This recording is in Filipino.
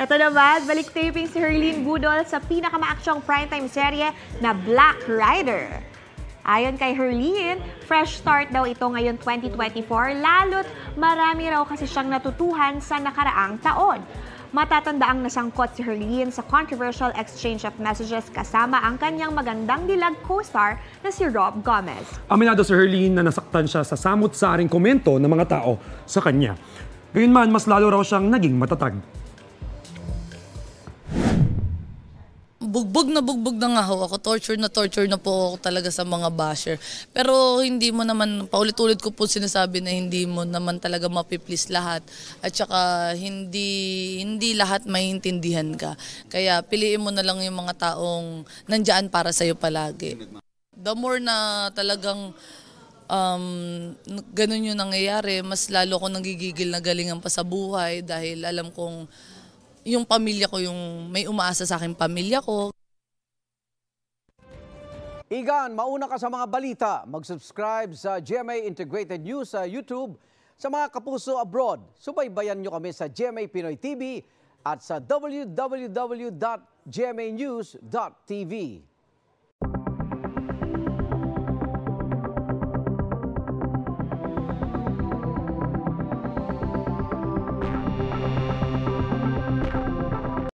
Ito naman, balik taping si Herlene Budol sa pinakamaaksyong primetime serye na Black Rider. Ayon kay Herlene, fresh start daw ito ngayon 2024, lalo't marami raw kasi siyang natutuhan sa nakaraang taon. Matatandaang nasangkot si Herlene sa controversial exchange of messages kasama ang kanyang magandang dilag co-star na si Rob Gomez. Aminado si Herlene na nasaktan siya sa samut-saring komento ng mga tao sa kanya. Gayunman, mas lalo raw siyang naging matatag. Bugbog na nga ho ako. Torture na po ako talaga sa mga basher. Pero hindi mo naman, paulit-ulit ko po sinasabi na hindi mo naman talaga mapiplease lahat. At saka hindi lahat maintindihan ka. Kaya piliin mo na lang yung mga taong nandyan para sa'yo palagi. The more na talagang ganun yung nangyayari, mas lalo ko nagigigil na galingan pa sa buhay dahil alam kong yung pamilya ko, yung may umaasa sa akin pamilya ko. Igan, mauna ka sa mga balita. Mag-subscribe sa GMA Integrated News sa YouTube. Sa mga kapuso abroad, subaybayan nyo kami sa GMA Pinoy TV at sa www.gmanews.tv.